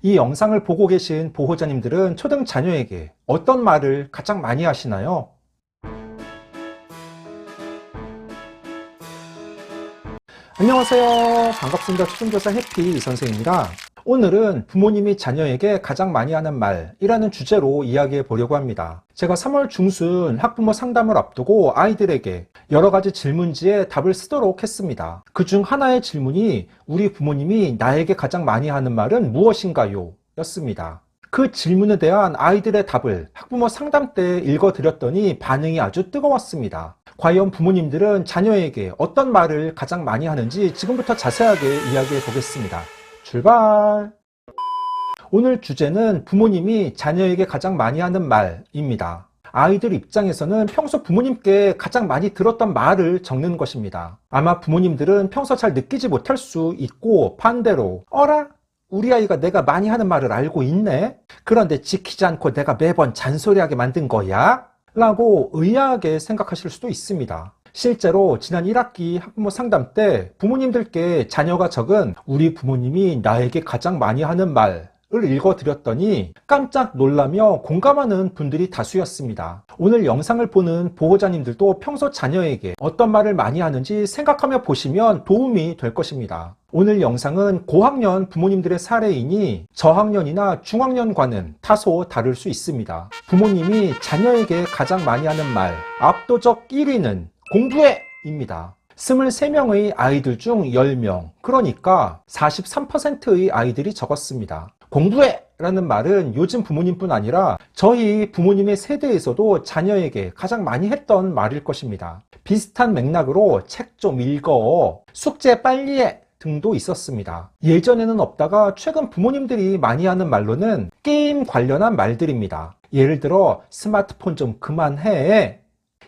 이 영상을 보고 계신 보호자님들은 초등 자녀에게 어떤 말을 가장 많이 하시나요? 안녕하세요. 반갑습니다. 초등교사 해피 선생입니다. 오늘은 부모님이 자녀에게 가장 많이 하는 말이라는 주제로 이야기해 보려고 합니다. 제가 3월 중순 학부모 상담을 앞두고 아이들에게 여러 가지 질문지에 답을 쓰도록 했습니다. 그중 하나의 질문이 우리 부모님이 나에게 가장 많이 하는 말은 무엇인가요? 였습니다. 그 질문에 대한 아이들의 답을 학부모 상담 때 읽어드렸더니 반응이 아주 뜨거웠습니다. 과연 부모님들은 자녀에게 어떤 말을 가장 많이 하는지 지금부터 자세하게 이야기해 보겠습니다. 출발! 오늘 주제는 부모님이 자녀에게 가장 많이 하는 말입니다. 아이들 입장에서는 평소 부모님께 가장 많이 들었던 말을 적는 것입니다. 아마 부모님들은 평소 잘 느끼지 못할 수 있고 반대로 어라? 우리 아이가 내가 많이 하는 말을 알고 있네? 그런데 지키지 않고 내가 매번 잔소리하게 만든 거야? 라고 의아하게 생각하실 수도 있습니다. 실제로 지난 1학기 학부모 상담 때 부모님들께 자녀가 적은 우리 부모님이 나에게 가장 많이 하는 말을 읽어드렸더니 깜짝 놀라며 공감하는 분들이 다수였습니다. 오늘 영상을 보는 보호자님들도 평소 자녀에게 어떤 말을 많이 하는지 생각하며 보시면 도움이 될 것입니다. 오늘 영상은 고학년 부모님들의 사례이니 저학년이나 중학년과는 다소 다를 수 있습니다. 부모님이 자녀에게 가장 많이 하는 말 압도적 1위는 공부해! 입니다. 23명의 아이들 중 10명, 그러니까 43%의 아이들이 적었습니다. 공부해! 라는 말은 요즘 부모님뿐 아니라 저희 부모님의 세대에서도 자녀에게 가장 많이 했던 말일 것입니다. 비슷한 맥락으로 책 좀 읽어, 숙제 빨리 해! 등도 있었습니다. 예전에는 없다가 최근 부모님들이 많이 하는 말로는 게임 관련한 말들입니다. 예를 들어 스마트폰 좀 그만해,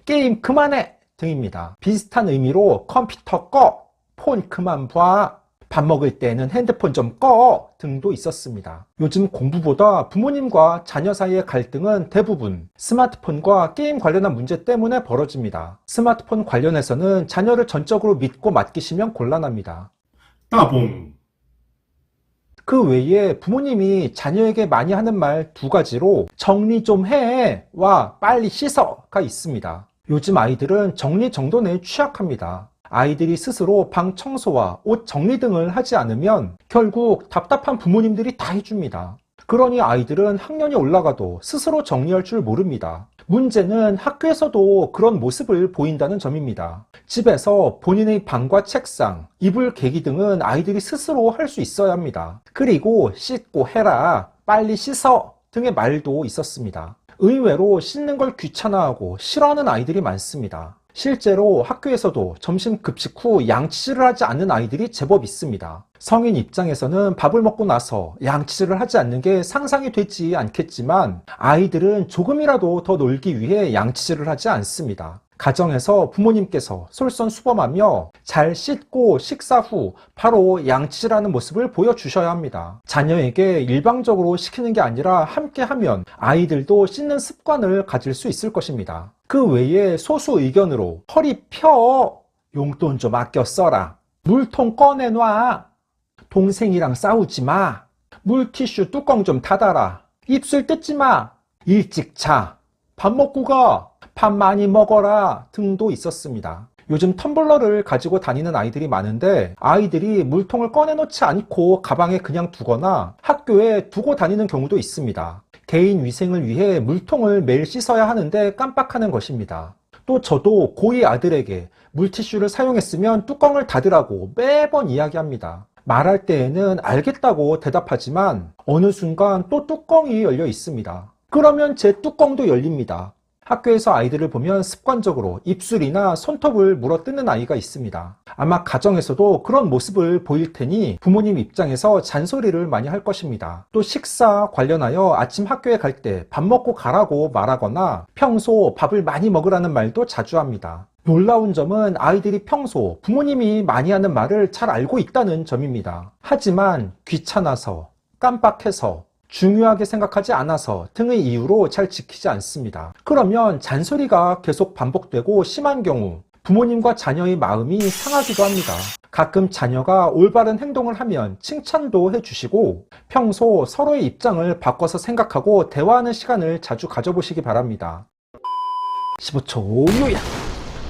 게임 그만해 등입니다. 비슷한 의미로 컴퓨터 꺼, 폰 그만 봐, 밥 먹을 때는 핸드폰 좀 꺼 등도 있었습니다. 요즘 공부보다 부모님과 자녀 사이의 갈등은 대부분 스마트폰과 게임 관련한 문제 때문에 벌어집니다. 스마트폰 관련해서는 자녀를 전적으로 믿고 맡기시면 곤란합니다. 따봉. 그 외에 부모님이 자녀에게 많이 하는 말 두 가지로 정리 좀 해와 빨리 씻어가 있습니다. 요즘 아이들은 정리정돈에 취약합니다. 아이들이 스스로 방 청소와 옷 정리 등을 하지 않으면 결국 답답한 부모님들이 다 해줍니다. 그러니 아이들은 학년이 올라가도 스스로 정리할 줄 모릅니다. 문제는 학교에서도 그런 모습을 보인다는 점입니다. 집에서 본인의 방과 책상, 이불 개기 등은 아이들이 스스로 할 수 있어야 합니다. 그리고 씻고 해라, 빨리 씻어 등의 말도 있었습니다. 의외로 씻는 걸 귀찮아하고 싫어하는 아이들이 많습니다. 실제로 학교에서도 점심 급식 후 양치질을 하지 않는 아이들이 제법 있습니다. 성인 입장에서는 밥을 먹고 나서 양치질을 하지 않는 게 상상이 되지 않겠지만 아이들은 조금이라도 더 놀기 위해 양치질을 하지 않습니다. 가정에서 부모님께서 솔선수범하며 잘 씻고 식사 후 바로 양치질하는 모습을 보여주셔야 합니다. 자녀에게 일방적으로 시키는 게 아니라 함께 하면 아이들도 씻는 습관을 가질 수 있을 것입니다. 그 외에 소수 의견으로 허리 펴, 용돈 좀 아껴 써라, 물통 꺼내놔, 동생이랑 싸우지 마, 물티슈 뚜껑 좀 닫아라, 입술 뜯지 마, 일찍 자, 밥 먹고 가, 밥 많이 먹어라 등도 있었습니다. 요즘 텀블러를 가지고 다니는 아이들이 많은데 아이들이 물통을 꺼내놓지 않고 가방에 그냥 두거나 학교에 두고 다니는 경우도 있습니다. 개인 위생을 위해 물통을 매일 씻어야 하는데 깜빡하는 것입니다. 또 저도 고2 아들에게 물티슈를 사용했으면 뚜껑을 닫으라고 매번 이야기합니다. 말할 때에는 알겠다고 대답하지만 어느 순간 또 뚜껑이 열려 있습니다. 그러면 제 뚜껑도 열립니다. 학교에서 아이들을 보면 습관적으로 입술이나 손톱을 물어뜯는 아이가 있습니다. 아마 가정에서도 그런 모습을 보일 테니 부모님 입장에서 잔소리를 많이 할 것입니다. 또 식사 관련하여 아침 학교에 갈 때 밥 먹고 가라고 말하거나 평소 밥을 많이 먹으라는 말도 자주 합니다. 놀라운 점은 아이들이 평소 부모님이 많이 하는 말을 잘 알고 있다는 점입니다. 하지만 귀찮아서, 깜빡해서, 중요하게 생각하지 않아서 등의 이유로 잘 지키지 않습니다. 그러면 잔소리가 계속 반복되고 심한 경우 부모님과 자녀의 마음이 상하기도 합니다. 가끔 자녀가 올바른 행동을 하면 칭찬도 해주시고 평소 서로의 입장을 바꿔서 생각하고 대화하는 시간을 자주 가져보시기 바랍니다. 15초 요약!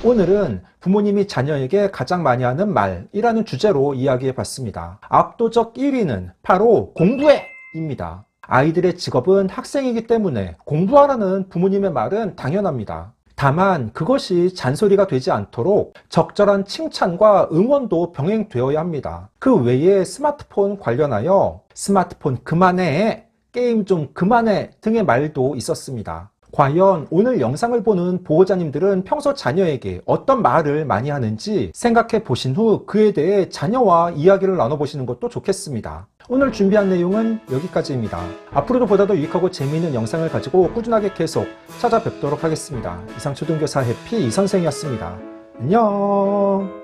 오늘은 부모님이 자녀에게 가장 많이 하는 말이라는 주제로 이야기해 봤습니다. 압도적 1위는 바로 공부해! 입니다. 아이들의 직업은 학생이기 때문에 공부하라는 부모님의 말은 당연합니다. 다만 그것이 잔소리가 되지 않도록 적절한 칭찬과 응원도 병행되어야 합니다. 그 외에 스마트폰 관련하여 스마트폰 그만해, 게임 좀 그만해 등의 말도 있었습니다. 과연 오늘 영상을 보는 보호자님들은 평소 자녀에게 어떤 말을 많이 하는지 생각해 보신 후 그에 대해 자녀와 이야기를 나눠보시는 것도 좋겠습니다. 오늘 준비한 내용은 여기까지입니다. 앞으로도 보다 더 유익하고 재미있는 영상을 가지고 꾸준하게 계속 찾아뵙도록 하겠습니다. 이상 초등교사 해피 이선생이었습니다. 안녕.